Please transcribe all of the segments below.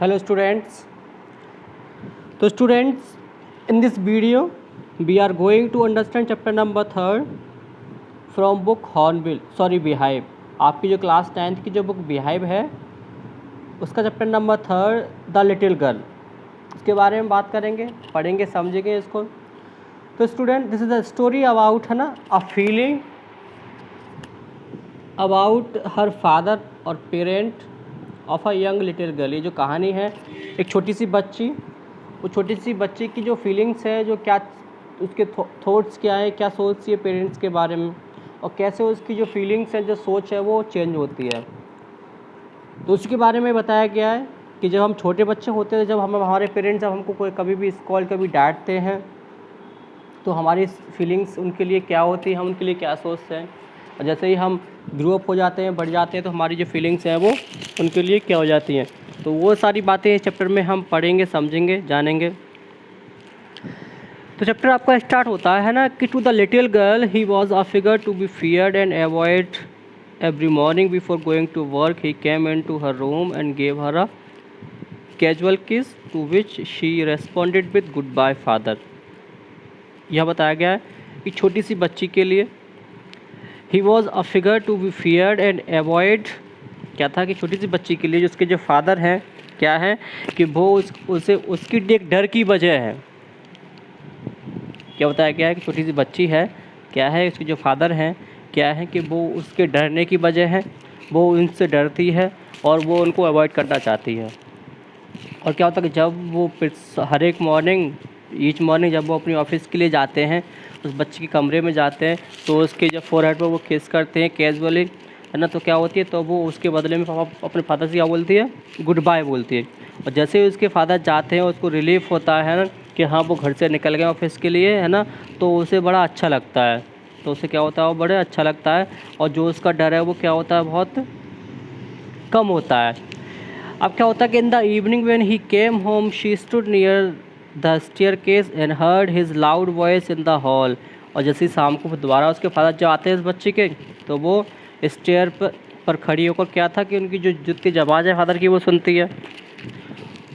Hello students. So students, in this video we are going to understand chapter number 3 from book Beehive. आपकी जो class 9th की जो book Beehive है उसका chapter number 3 the little girl, इसके बारे में बात करेंगे, पढ़ेंगे, समझेंगे इसको। तो student, this is a story about, है ना, a feeling about her father और parent of a young little girl. ये जो कहानी है एक छोटी सी बच्ची, वो छोटी सी बच्ची की जो फीलिंग्स है, जो क्या उसके थॉट्स क्या है, क्या सोचती है पेरेंट्स के बारे में, और कैसे उसकी जो फीलिंग्स है, जो सोच है, वो चेंज होती है। तो उसके बारे में बताया गया है कि जब हम छोटे बच्चे होते हैं, जब हमारे पेरेंट्स जब हमको कोई कभी भी स्कॉल कभी डांटते हैं, तो हमारी फीलिंग्स उनके लिए क्या होती है, हम उनके लिए क्या सोचते हैं। और जैसे ही हम ग्रो अप हो जाते हैं, बढ़ जाते हैं, तो हमारी जो फीलिंग्स हैं वो उनके लिए क्या हो जाती हैं। तो वो सारी बातें इस चैप्टर में हम पढ़ेंगे, समझेंगे, जानेंगे। तो चैप्टर आपका स्टार्ट होता है ना कि to the little girl he was a figure to be feared and avoid every morning before going to work he came into her room and gave her a casual kiss to which she responded with goodbye father. यह बताया गया है कि छोटी सी बच्ची के लिए he was a figure to be feared and avoid, क्या था कि छोटी सी बच्ची के लिए जो उसके जो फादर हैं, क्या है कि वो उसे उसकी एक डर की वजह है। क्या बताया गया है कि छोटी सी बच्ची है, क्या है उसके जो फादर हैं, क्या है कि वो उसके डरने की वजह है, वो उनसे डरती है और वो उनको अवॉइड करना चाहती है। और क्या होता है कि जब वो हर एक मॉर्निंग, ईच मॉर्निंग जब वो अपनी ऑफिस के लिए जाते हैं, उस बच्चे के कमरे में जाते हैं, तो उसके जब फोरहेड पर वो किस करते हैं कैजुअली, है ना, तो क्या होती है, तो वो उसके बदले में पापा अपने फादर से क्या बोलती है, गुड बाय बोलती है। और जैसे ही उसके फादर जाते हैं, उसको रिलीफ होता है ना कि हाँ वो घर से निकल गए ऑफिस के लिए, है ना, तो उसे बड़ा अच्छा लगता है। तो उसे क्या होता है, वो बड़े अच्छा लगता है, और जो उसका डर है वो क्या होता है, बहुत कम होता है। अब क्या होता है कि in the evening when he came home she stood near the staircase and heard his loud voice in the hall. और जैसे ही शाम को दोबारा उसके फादर जब आते हैं इस बच्चे के, तो वो स्टेयर पर खड़ी होकर क्या था कि उनकी जो जुत की आवाज़ है फादर की वो सुनती है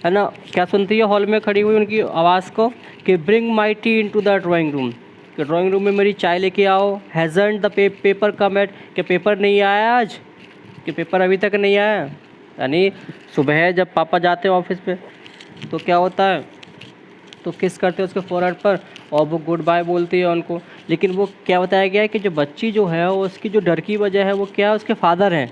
ना, क्या सुनती है, हॉल में खड़ी हुई उनकी आवाज़ को कि bring my tea into the drawing room, कि ड्राइंग रूम में मेरी चाय लेके आओ। Hasn't the paper come at, कि पेपर नहीं आया आज, कि पेपर अभी तक नहीं आया। यानी सुबह जब पापा जाते हैं ऑफिस पे, तो क्या होता है, तो किस करते हैं उसके फोरहेड पर और वो गुड बाय बोलती है उनको। लेकिन वो क्या बताया गया है कि जो बच्ची जो है वो उसकी जो डर की वजह है वो क्या है, उसके फादर हैं।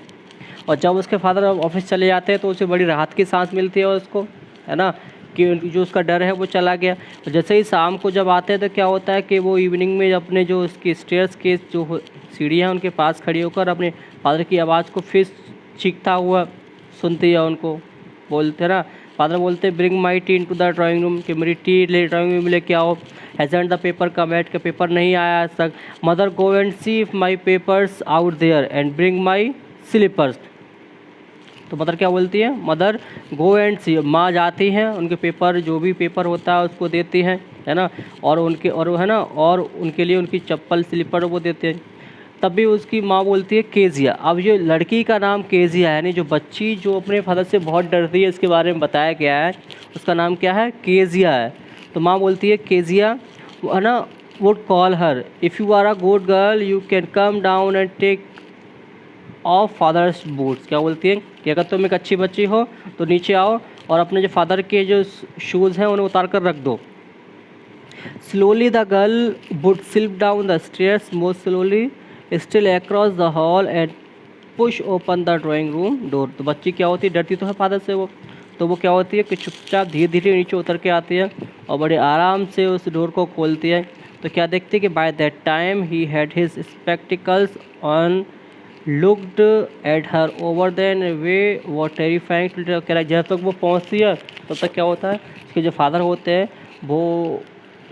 और जब उसके फादर ऑफिस चले जाते हैं तो उसे बड़ी राहत की सांस मिलती है उसको, है ना, कि जो उसका डर है वो चला गया। और जैसे ही शाम को जब आते हैं तो क्या होता है कि वो इवनिंग में अपने जो उसकी स्टेयर्स के जो सीढ़ियाँ उनके पास खड़ी होकर अपने फादर की आवाज़ को फिर चीखता हुआ सुनती है उनको, बोलते ना, फादर बोलते bring my tea into the drawing room, कि मेरी टी ले ड्राइंग रूम में लेके आओ। Hasn't the paper come yet, के पेपर नहीं आया आज तक। Mother go and see my papers out there and bring my slippers. तो मदर क्या बोलती है, मदर गो एंड सी, माँ जाती हैं उनके पेपर, जो भी पेपर होता है उसको देती हैं, है ना, और उनके और है ना, और उनके लिए उनकी चप्पल स्लीपर वो देते हैं। तब भी उसकी माँ बोलती है केजिया। अब ये लड़की का नाम केजिया है, यानी जो बच्ची जो अपने फादर से बहुत डरती है, इसके बारे में बताया गया है, उसका नाम क्या है, केजिया है। तो माँ बोलती है केजिया, है ना, would call her if you are a good girl you can come down and take off father's boots. क्या बोलती है कि अगर तुम एक अच्छी बच्ची हो तो नीचे आओ और अपने जो फादर के जो शूज़ हैं उन्हें उतार कर रख दो। Slowly the girl would slip down the stairs most slowly still across the hall and push open the drawing room door. तो बच्ची क्या होती है, डरती तो है फादर से वो, तो वो क्या होती है कि चुपचाप धीरे धीरे नीचे उतर के आती है और बड़े आराम से उस डोर को खोलती है। तो क्या देखती है कि by that time he had his spectacles on looked at her over then वे वो टेरिफाइंग। कह रहा है जब तक वो पहुंचती है तब तक क्या होता है, उसके जो फादर होते हैं वो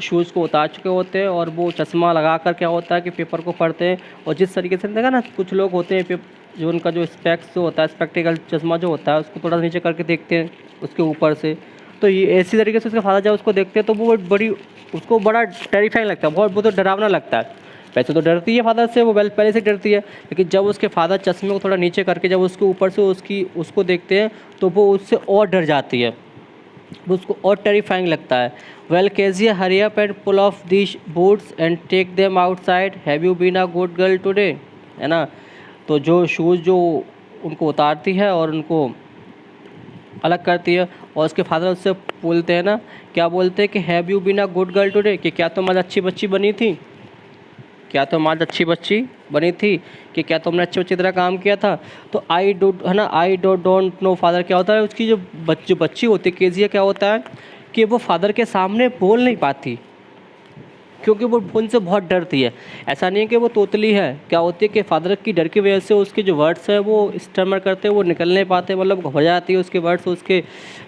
शूज़ को उतार चुके होते हैं और वो चश्मा लगा कर क्या होता है कि पेपर को पढ़ते हैं। और जिस तरीके से देखा ना, कुछ लोग होते हैं जो उनका जो स्पेक्स जो होता है, स्पेक्टिकल चश्मा जो होता है, उसको थोड़ा नीचे करके देखते हैं उसके ऊपर से। तो ये ऐसी तरीके से उसके फादर जब उसको देखते हैं तो वो बड़ी उसको बड़ा टेरिफाइंग लगता है, बहुत तो डरावना लगता है। वैसे तो डरती है फादर से, वो पहले से डरती है, लेकिन जब उसके फादर चश्मे को थोड़ा नीचे करके जब उसके ऊपर से उसको देखते हैं तो वो उससे और डर जाती है, वो उसको और टेरिफाइंग लगता है। Well Kezia hurry up and pull off these boots and take them outside, have you been a good girl today, है ना। तो जो शूज़ जो उनको उतारती है और उनको अलग करती है, और उसके फादर उससे बोलते हैं ना, क्या बोलते हैं कि have you been a good girl today, कि क्या तुम आज अच्छी बच्ची बनी थी, क्या तुम आज अच्छी बच्ची बनी थी, कि क्या तुमने अच्छी बच्ची तरह काम किया था। तो आई डोंट, है ना, आई डोंट नो फादर क्या होता है, उसकी जो बच्ची होती है केजिया, क्या होता है कि वो फादर के सामने बोल नहीं पाती, क्योंकि वो उनसे बहुत डरती है। ऐसा नहीं है कि वो तोतली है, क्या होती है कि फादर की डर की वजह से उसके जो वर्ड्स हैं वो स्टमर करते हैं, वो निकल नहीं पाते, मतलब हो जाती है उसके वर्ड्स, उसके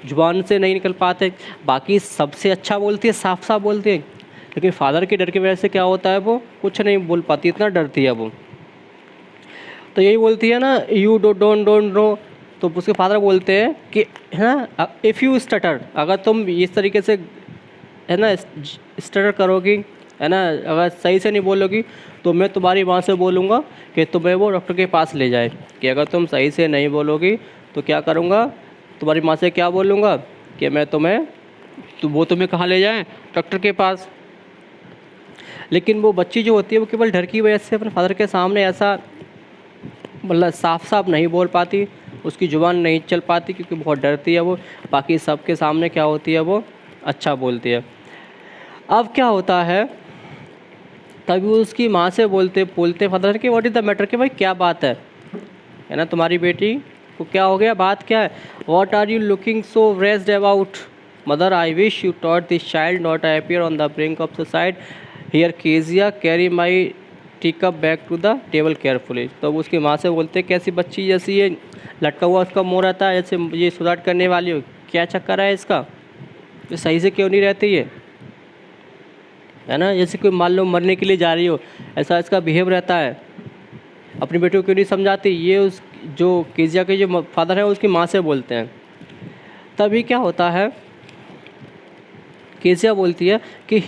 जुबान से नहीं निकल पाते। बाकी सबसे अच्छा बोलती है, साफ साफ बोलती है, लेकिन फादर की डर की वजह से क्या होता है वो कुछ नहीं बोल पाती, इतना डरती है वो। तो यही बोलती है ना, यू डोंट नो। तो उसके फादर बोलते हैं कि है ना, इफ़ यू स्टटर, अगर तुम इस तरीके से, है ना, स्टटर करोगी, है ना, अगर सही से नहीं बोलोगी, तो मैं तुम्हारी माँ से बोलूँगा कि तुम्हें वो डॉक्टर के पास ले जाए, कि अगर तुम सही से नहीं बोलोगी तो क्या करूँगा, तुम्हारी माँ से क्या बोलूँगा कि मैं तुम्हें, तो वो तुम्हें कहाँ ले जाएं, डॉक्टर के पास। लेकिन वो बच्ची जो होती है वो केवल डर की वजह से अपने फादर के सामने ऐसा, मतलब साफ साफ नहीं बोल पाती, उसकी ज़ुबान नहीं चल पाती, क्योंकि बहुत डरती है वो। बाकी सबके सामने क्या होती है, वो अच्छा बोलती है। अब क्या होता है, तभी वो उसकी माँ से बोलते फादर कि व्हाट इज़ द मैटर, कि भाई क्या बात है ना, तुम्हारी बेटी को क्या हो गया, बात क्या है। What are you looking so raised about mother, I wish you taught this child not appear on the brink of suicide, here Kezia carry my take up back to the table carefully. तो उसकी माँ से बोलते, कैसी बच्ची जैसी ये लटका हुआ उसका मुँह रहता है, जैसे ये सुसाइड करने वाली हो, क्या चक्कर है इसका, ये सही से क्यों नहीं रहती है ना, जैसे कोई मान लो मरने के लिए जा रही हो, ऐसा इसका बिहेव रहता है, अपनी बेटी को क्यों नहीं समझाती। ये उस जो केजिया के जो फादर है उसकी माँ से बोलते हैं। तभी क्या होता है, केजिया बोलती है कि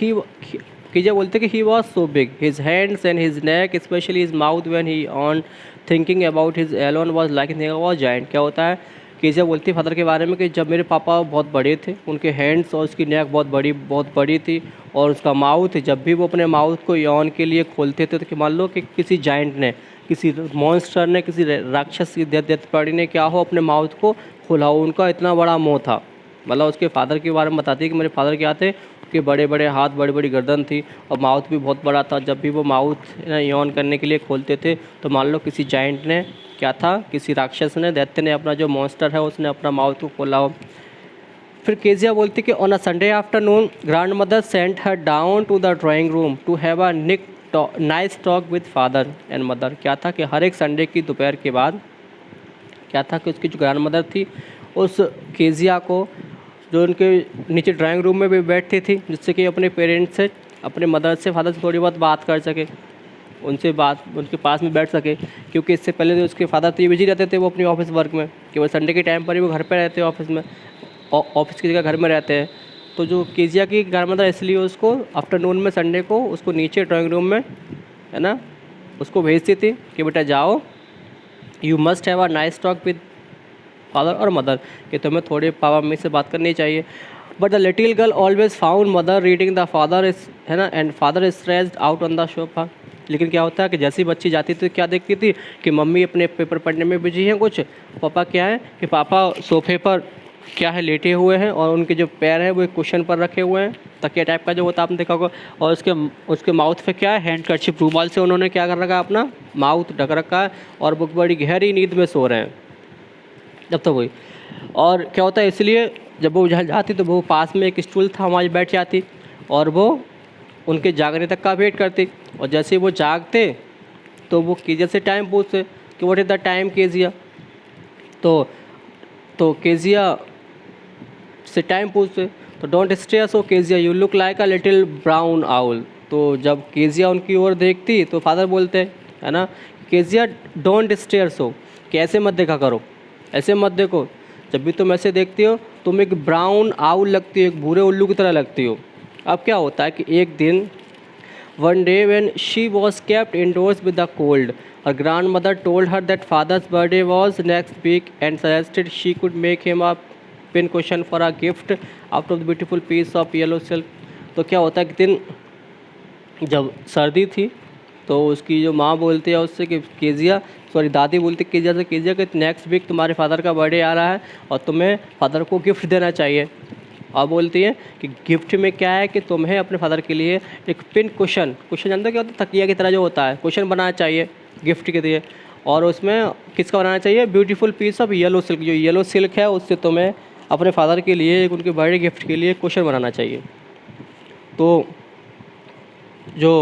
केजिया बोलते हैं कि he was so big, his hands and his neck specially his mouth when he on thinking about his alone was like was giant. क्या होता है, केजिया बोलती है फादर के बारे में कि जब मेरे पापा बहुत बड़े थे, उनके हैंड्स और उसकी नेक बहुत बड़ी थी, और उसका माउथ, जब भी वो अपने माउथ को यौन के लिए खोलते थे, तो कि मान लो कि किसी जाइंट ने, किसी मॉन्स्टर ने, किसी राक्षस की डेथ प्राणी ने क्या हो अपने माउथ को खोला हो, उनका इतना बड़ा मुँह था। मतलब उसके फादर के बारे में बताती है कि मेरे फादर क्या थे, कि बड़े बड़े हाथ, बड़ी बड़ी गर्दन थी, और माउथ भी बहुत बड़ा था। जब भी वो माउथ यौन करने के लिए खोलते थे, तो मान लो किसी जाइंट ने क्या था, किसी राक्षस ने, दैत्य ने, अपना जो मॉन्स्टर है उसने अपना माउथ को खोला हो। फिर केजिया बोलती कि on a Sunday afternoon grand mother sent her down to the drawing room to have a nice talk with father and mother. क्या था कि हर एक संडे की दोपहर के बाद क्या था कि उसकी जो ग्रैंड मदर थी, उस केजिया को जो उनके नीचे ड्राइंग रूम में भी बैठती थी, जिससे कि अपने पेरेंट्स से, अपने मदर से, फादर से थोड़ी बहुत बात कर सके, उनके पास में बैठ सके। क्योंकि इससे पहले जो उसके फादर थे बिजी रहते थे वो अपनी ऑफिस वर्क में, केवल संडे के टाइम पर ही वो घर पे रहते हैं, ऑफिस में, ऑफिस की जगह घर में रहते हैं। तो जो केजिया की ग्रैंड मदर इसलिए उसको आफ्टरनून में संडे को उसको नीचे ड्राइंग रूम में, है ना, उसको भेजती थी कि बेटा जाओ, you must have a nice talk with father और मदर, कि तुम्हें थोड़े पापा मम्मी से बात करनी चाहिए। But the little girl always found mother reading the father is, है ना, and father is stressed out on the sofa. लेकिन क्या होता है कि जैसी बच्ची जाती थी क्या देखती थी कि मम्मी अपने पेपर पढ़ने में बिजी हैं कुछ, पापा क्या है कि पापा सोफे पर क्या है लेटे हुए हैं, और उनके जो पैर हैं वो एक कुशन पर रखे हुए हैं, तकिया टाइप का जो होता है आपने देखा होगा, और उसके माउथ पे क्या है, हैंड कर्चिप रूमाल से उन्होंने क्या कर रखा है, अपना माउथ ढक रखा है, और वो बड़ी गहरी नींद में सो रहे हैं जब तक वही। और क्या होता है, इसलिए जब वो जहाँ जाती तो वो पास में एक स्टूल था, वहाँ बैठ जाती, और वो उनके जागने तक का वेट करती। और जैसे वो जागते तो वो केजिया से टाइम पूछते कि what is the time Kezia. तो केजिया से टाइम पूछते तो don't stare so Kezia, you look like a little brown owl. तो जब केजिया उनकी ओर देखती तो फादर बोलते, है ना, केजिया डोंट स्टेयर सो, कि ऐसे मत देखा करो, ऐसे मत देखो, जब भी तुम ऐसे देखती हो तुम एक ब्राउन आउल लगती हो, एक भूरे उल्लू की तरह लगती हो। अब क्या होता है कि एक दिन One day when she was kept indoors with the cold, her grandmother told her that father's birthday was next week and suggested she could make him a pin cushion for a gift out of the beautiful piece of yellow silk. तो क्या होता है कि दिन जब सर्दी थी तो उसकी जो माँ बोलती है उससे कि केजिया, सॉरी दादी बोलती है केजिया से, केजिया कि नेक्स्ट वीक तुम्हारे फादर का बर्थडे आ रहा है और तुम्हें फादर को गिफ्ट देना चाहिए। और बोलती है कि गिफ्ट में क्या है कि तुम्हें अपने फादर के लिए एक पिन कुशन, कुशन जानते हो क्या होता है, तकिया की तरह जो होता है, कुशन बनाना चाहिए गिफ्ट के लिए। और उसमें किसका बनाना चाहिए, beautiful piece of yellow silk, जो येलो सिल्क है उससे तुम्हें अपने फादर के लिए एक उनके बर्थडे गिफ्ट के लिए कुशन बनाना चाहिए। तो जो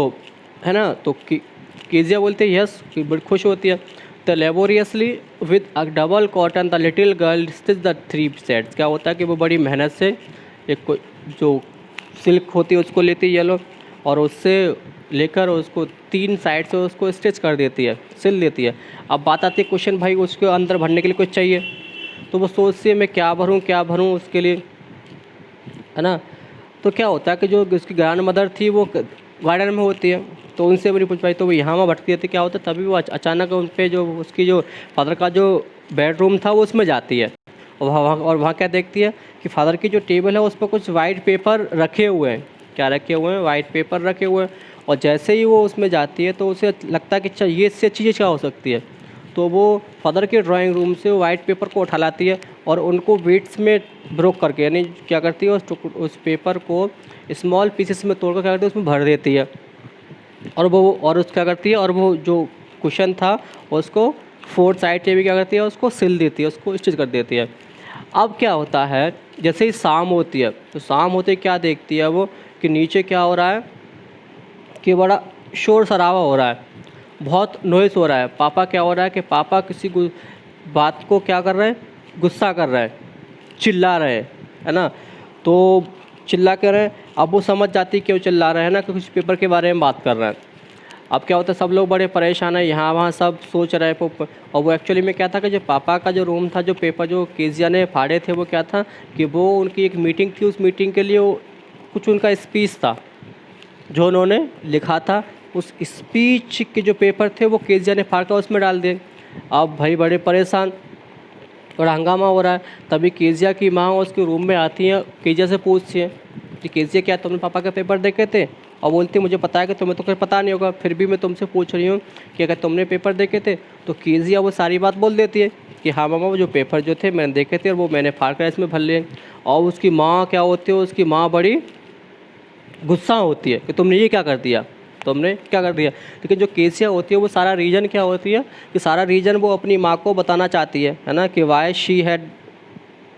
है ना, तो केजिया बोलते हैं यस, कि बड़ी खुश होती है। The laboriously with a double cotton the little girl stitch the 3 sets. क्या होता है कि वो बड़ी मेहनत से एक जो सिल्क होती है उसको लेती है येलो, और उससे लेकर उसको 3 साइड से उसको स्टिच कर देती है, सिल देती है। अब बात आती है क्वेश्चन, भाई उसके अंदर भरने के लिए कुछ चाहिए, तो वो सोचती है मैं क्या भरूँ उसके लिए, है ना। तो क्या होता है कि जो उसकी ग्रैंड मदर थी वो गार्डन में होती है, तो उनसे भी नहीं पूछ पाई, तो वो यहाँ वहाँ भटकती रहती। क्या होता है तभी वो अचानक उन पे जो उसकी जो फादर का जो बेडरूम था वो उसमें जाती है, और वहाँ क्या देखती है कि फादर की जो टेबल है उस पर कुछ वाइट पेपर रखे हुए हैं। क्या रखे हुए हैं, वाइट पेपर रखे हुए हैं। और जैसे ही वो उसमें जाती है तो उसे लगता है कि अच्छा ये इससे अच्छी चीज़ क्या हो सकती है, तो वो फादर के ड्राइंग रूम से वाइट पेपर को उठा लाती है और उनको बीट्स में ब्रोक करके, यानी क्या करती है उस पेपर को स्मॉल पीसेस में तोड़कर क्या करती है उसमें भर देती है। और क्या करती है, और वो जो कुशन था उसको 4 साइड से भी क्या करती है उसको सिल देती है, उसको स्टिच कर देती है। अब क्या होता है, जैसे ही शाम होती है तो शाम होते क्या देखती है वो कि नीचे क्या हो रहा है कि बड़ा शोर शराबा हो रहा है, बहुत नॉइस हो रहा है। पापा क्या हो रहा है कि पापा किसी बात को क्या कर रहे हैं, गुस्सा कर रहे हैं, चिल्ला रहे हैं, है ना। तो चिल्ला कर रहे हैं, अब वो समझ जाती क्यों चिल्ला रहे हैं ना, क्योंकि पेपर के बारे में बात कर रहे हैं। अब क्या होता है सब लोग बड़े परेशान हैं, यहाँ वहाँ सब सोच रहे हैं। और वो एक्चुअली में क्या था कि जो पापा का जो रूम था, जो पेपर जो केजिया ने फाड़े थे, वो क्या था कि वो उनकी एक मीटिंग थी, उस मीटिंग के लिए वो कुछ उनका स्पीच था जो उन्होंने लिखा था। उस स्पीच के जो पेपर थे वो केजिया ने फाड़ कर उसमें डाल दिए। अब भाई बड़े परेशान और हंगामा हो रहा है। तभी केजिया की माँ उसके रूम में आती है, केजिया से पूछती है कि केजिया क्या तुमने पापा का पेपर देखे थे, और बोलती है मुझे पता है कि तुम्हें तो कुछ पता नहीं होगा, फिर भी मैं तुमसे पूछ रही हूँ कि अगर तुमने पेपर देखे थे। तो केजिया वो सारी बात बोल देती है कि हाँ मामा, वो जो पेपर जो थे मैंने देखे थे और वो मैंने फाड़ कर इसमें भर लिए। और उसकी माँ क्या होती है, उसकी माँ बड़ी गुस्सा होती है कि तुमने ये क्या कर दिया, तुमने क्या कर दिया। लेकिन जो केसिया होती है वो सारा रीज़न क्या होती है कि सारा रीज़न वो अपनी माँ को बताना चाहती है ना, कि वाई शी हैड,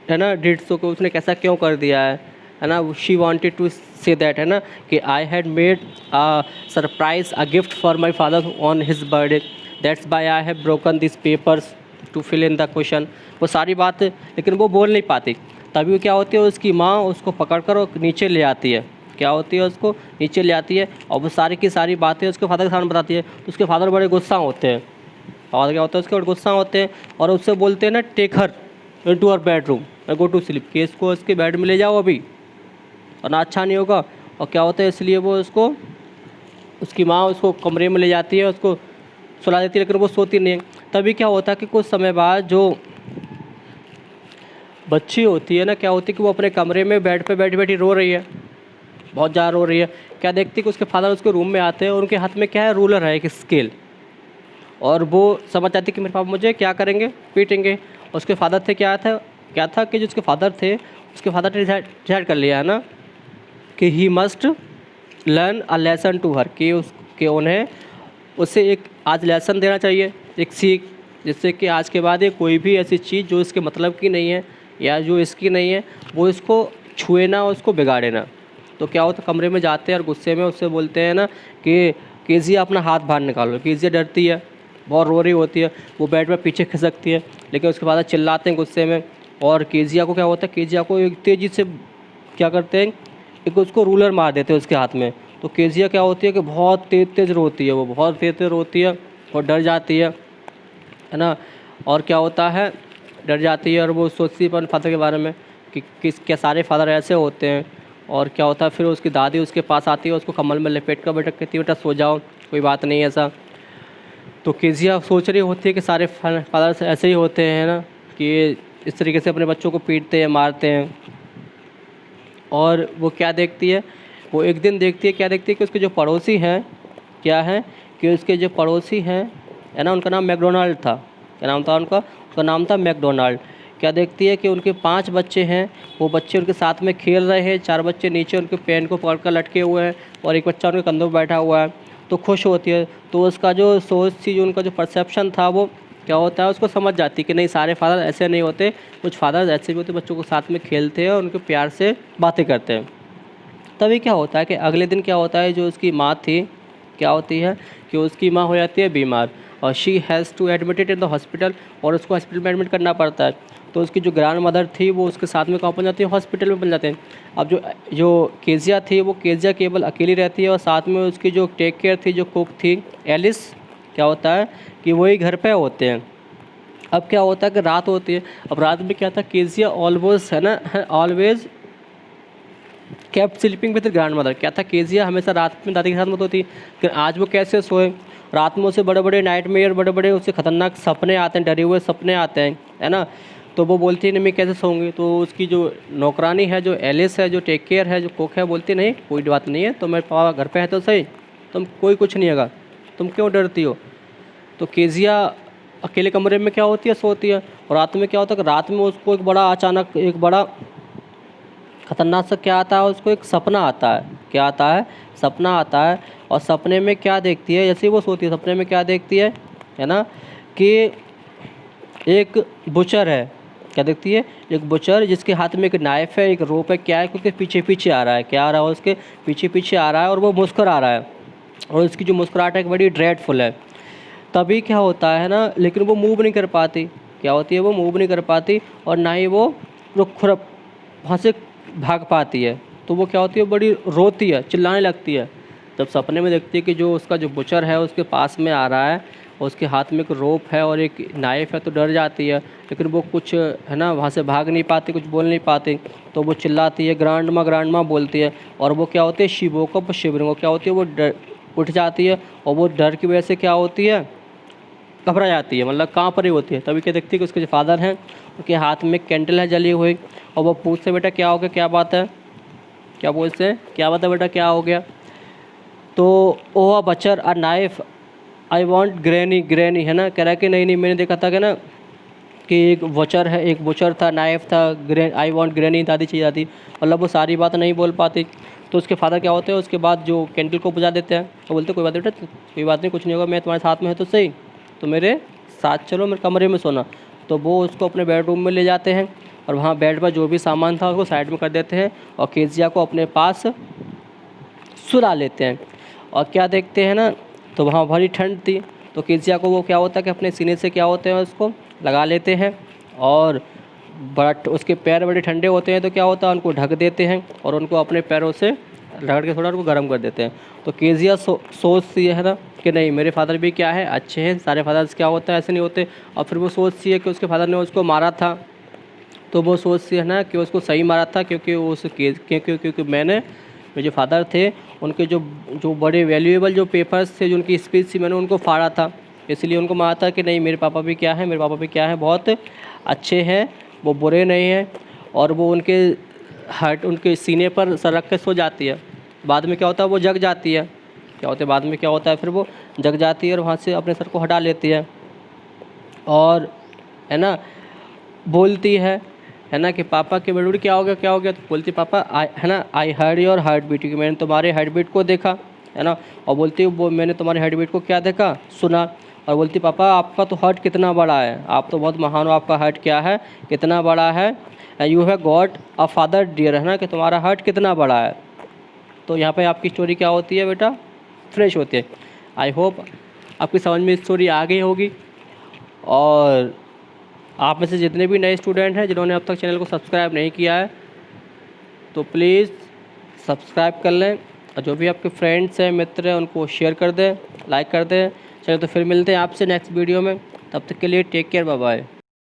है ना, डिड सो, कि उसने कैसा क्यों कर दिया है ना। She wanted to say that, है ना, कि I had made a surprise a gift for my father on his birthday, that's by I have broken this papers to fill in the question. वो सारी बात, लेकिन वो बोल नहीं पाती। तभी क्या होती है उसकी माँ उसको पकड़ कर और नीचे ले आती है, क्या होती है उसको नीचे ले आती है और वो सारी की सारी बातें उसके फादर के सामने बताती है। तो उसके फादर बड़े गुस्सा होते हैं, और क्या होता है उसके बड़े गुस्सा होते हैं और उससे बोलते हैं ना, take her into her bedroom और गो टू स्लीप, कि इसको उसके बेड में ले जाओ अभी, वरना अच्छा नहीं होगा। और क्या होता है, इसलिए वो उसको, उसकी माँ उसको कमरे में ले जाती है, उसको सुला देती है, लेकिन वो सोती नहीं है। तभी क्या होता है कि कुछ समय बाद जो बच्ची होती है ना, क्या होती है कि वो अपने कमरे में बेड पे बैठी बैठी रो रही है, बहुत ज़्यादा रो रही है। क्या देखती है कि उसके फादर उसके रूम में आते हैं और उनके हाथ में क्या है, रूलर है, एक स्केल, और वो समझ जाती कि मेरे पापा मुझे क्या करेंगे, पीटेंगे। उसके फादर थे क्या था कि जो उसके फादर थे, उसके फादर ने डिसाइड कर लिया है ना कि he must learn a lesson to her, कि उसके उन्हें उसे एक आज लेसन देना चाहिए, एक सीख, जिससे कि आज के बाद ये कोई भी ऐसी चीज़ जो इसके मतलब की नहीं है या जो इसकी नहीं है वो इसको छुए ना, उसको बिगाड़े ना। तो क्या होता, कमरे में जाते हैं और गुस्से में उससे बोलते हैं ना कि केजिया अपना हाथ बाहर निकालो। केजिया डरती है, बहुत रो रही होती है, वो बेड में पीछे खिसकती है, लेकिन उसके बाद चिल्लाते हैं गुस्से में। और केजिया को क्या होता है, केजिया को एक तेज़ी से क्या करते हैं, एक उसको रूलर मार देते हैं उसके हाथ में। तो केजिया क्या होती है कि बहुत तेज़ रोती है, वो बहुत तेज़ रोती है और डर जाती है ना। और क्या होता है, डर जाती है और वो सोचती है अपने फादर के बारे में कि किस क्या सारे फादर ऐसे होते हैं। और क्या होता है फिर उसकी दादी उसके पास आती है, उसको कम्बल में लपेट कर बेटा कहती है बेटा सो जाओ, कोई बात नहीं ऐसा। तो केजिया सोच रही होती है कि सारे फादर्स ऐसे ही होते हैं ना, कि इस तरीके से अपने बच्चों को पीटते हैं, मारते हैं। और वो क्या देखती है, वो एक दिन देखती है, क्या देखती है कि उसके जो पड़ोसी हैं, क्या है कि उसके जो पड़ोसी हैं है ना, उनका नाम मैकडोनाल्ड था। क्या नाम था उसका नाम था मैकडोनाल्ड। क्या देखती है कि उनके 5 बच्चे हैं, वो बच्चे उनके साथ में खेल रहे हैं, 4 बच्चे नीचे उनके पैन को पकड़ कर लटके हुए हैं और एक बच्चा उनके कंधों पर बैठा हुआ है। तो खुश होती है। तो उसका जो सोच थी, जो उनका जो परसेप्शन था, वो क्या होता है उसको समझ जाती कि नहीं सारे फादर ऐसे नहीं होते, कुछ फादर्स ऐसे भी होते, बच्चों को साथ में खेलते हैं और उनके प्यार से बातें करते हैं। तभी क्या होता है कि अगले दिन क्या होता है, जो उसकी माँ थी, क्या होती है कि उसकी माँ हो जाती है बीमार और she has to admitted in the hospital, और उसको हॉस्पिटल में एडमिट करना पड़ता है। तो उसकी जो ग्रैंड मदर थी वो उसके साथ में कहाँ पहुँच जाती है, हॉस्पिटल में बन जाते हैं। अब जो केजिया थी, वो केजिया केवल अकेली रहती है और साथ में उसकी जो टेक केयर थी, जो कुक थी एलिस, क्या होता है कि वही घर पे होते हैं। अब क्या होता है कि रात होती है। अब रात में क्या था, केजिया ऑलवेज है ना, always kept sleeping with grand mother. क्या था, केजिया हमेशा रात में दादी के साथ मत होती, कि आज वो कैसे सोए। रात में उसे बड़े बड़े नाइटमेयर, बड़े बड़े उसे खतरनाक सपने आते हैं, डरे हुए सपने आते हैं, है ना। तो वो बोलती है नहीं मैं कैसे सोऊंगी। तो उसकी जो नौकरानी है, जो एलिस है, जो टेक केयर है, जो कुक है, बोलती नहीं कोई बात नहीं है, तो मेरे पापा घर पे है तो सही, तुम कोई कुछ नहीं होगा, तुम क्यों डरती हो। तो केजिया अकेले कमरे में क्या होती है, सोती है। और रात में क्या होता है कि रात में उसको एक बड़ा अचानक एक बड़ा खतरनाक सा क्या आता है, उसको एक सपना आता है। क्या आता है, सपना आता है। और सपने में क्या देखती है, जैसे ही वो सोती है सपने में क्या देखती है ना, कि एक बुचर है। क्या देखती है, एक बुचर जिसके हाथ में एक नाइफ है, एक रोप है, क्या है, क्योंकि पीछे पीछे आ रहा है, क्या आ रहा है उसके पीछे पीछे आ रहा है, और वो मुस्कुरा रहा है, और उसकी जो मुस्कुराहट है बड़ी ड्रेडफुल है। तभी क्या होता है ना, लेकिन वो मूव नहीं कर पाती। क्या होती है, वो मूव नहीं कर पाती, और ना ही वो रुख वहाँ से भाग पाती है। तो वो क्या होती है, बड़ी रोती है, चिल्लाने लगती है। जब सपने में देखती है कि जो उसका जो बुचर है उसके पास में आ रहा है, और उसके हाथ में एक रोप है और एक नाइफ है, तो डर जाती है। लेकिन वो कुछ है ना, वहाँ से भाग नहीं पाती, कुछ बोल नहीं पाती। तो वो चिल्लाती है, ग्रांड माँ बोलती है। और वो क्या होती है, शिवो को शिवरिंगो, क्या होती है, वो डर उठ जाती है। और वो डर की वजह से क्या होती है, घबरा जाती है, मतलब कहाँ पर ही होती है। तभी क्या देखती है कि उसके जो फादर हैं उनके हाथ में कैंडल है जली हुई, और वो पूछते बेटा क्या हो गया, क्या बात है, क्या बोलते हैं, क्या बात है बेटा, क्या हो गया। तो oh butcher a knife I want granny, granny है ना, कह रहा है कि नहीं नहीं मैंने देखा था कि ना, कि एक वचर है, एक बुचर था, नाइफ था, आई वांट ग्रैनी, दादी चाहिए दादी। मतलब वो सारी बात नहीं बोल पाती। तो उसके फादर क्या होते हैं, उसके बाद जो कैंडल को बुझा देते हैं, तो बोलते कोई बात नहीं बेटा, कोई बात नहीं, कुछ नहीं होगा, मैं तुम्हारे साथ में है तो सही, तो मेरे साथ चलो, मेरे कमरे में सोना। तो वो उसको अपने बेडरूम में ले जाते हैं, और वहाँ बेड पर जो भी सामान था उसको साइड में कर देते हैं, और केजिया को अपने पास सुला लेते हैं। और क्या देखते हैं ना, तो वहाँ बड़ी ठंड थी। तो केजिया को वो क्या होता है कि अपने सीने से क्या होते हैं उसको लगा लेते हैं, और उसके पैर बड़े ठंडे होते हैं, तो क्या होता है उनको ढक देते हैं, और उनको अपने पैरों से रगड़ के थोड़ा उनको गर्म कर देते हैं। तो केजिया सोचती है ना कि नहीं मेरे फादर भी क्या है, अच्छे हैं, सारे फादर्स क्या होता है ऐसे नहीं होते। और फिर वो सोचती है कि उसके फादर ने उसको मारा था, तो वो सोचती है ना कि उसको सही मारा था, क्योंकि उस केस क्योंकि मेरे जो फादर थे उनके जो जो बड़े वैल्यूएबल जो पेपर्स थे, जो उनकी स्पीच थी, मैंने उनको फाड़ा था, इसलिए उनको मारा था। कि नहीं मेरे पापा भी क्या है, मेरे पापा भी क्या है, बहुत अच्छे हैं, वो बुरे नहीं हैं। और वो उनके सीने पर सर रख के सो जाती है। बाद में क्या होता है, वो जग जाती है। क्या होता है, बाद में क्या होता है, फिर वो जग जाती है और वहाँ से अपने सर को हटा लेती है, और है ना बोलती है ना कि पापा के बेडरूम क्या हो गया, क्या हो गया। तो बोलती पापा है ना, I heard your heart beat, मैंने तुम्हारे हार्ट बीट को देखा, है ना। और बोलती वो मैंने तुम्हारे हार्ट बीट को क्या देखा, सुना। और बोलती पापा आपका तो हार्ट कितना बड़ा है, आप तो बहुत महान हो, आपका हार्ट क्या है, कितना बड़ा है, you have got a father dear, है ना, कि तुम्हारा हार्ट कितना बड़ा है। तो यहाँ पे आपकी स्टोरी क्या होती है बेटा, फ्रेश होती है। आई होप आपकी समझ में स्टोरी आ गई होगी। और आप में से जितने भी नए स्टूडेंट हैं जिन्होंने अब तक चैनल को सब्सक्राइब नहीं किया है, तो प्लीज़ सब्सक्राइब कर लें, और जो भी आपके फ्रेंड्स हैं, मित्र हैं, उनको शेयर कर दें, लाइक कर दें। चलो तो फिर मिलते हैं आपसे नेक्स्ट वीडियो में, तब तक के लिए टेक केयर, बाय बाय।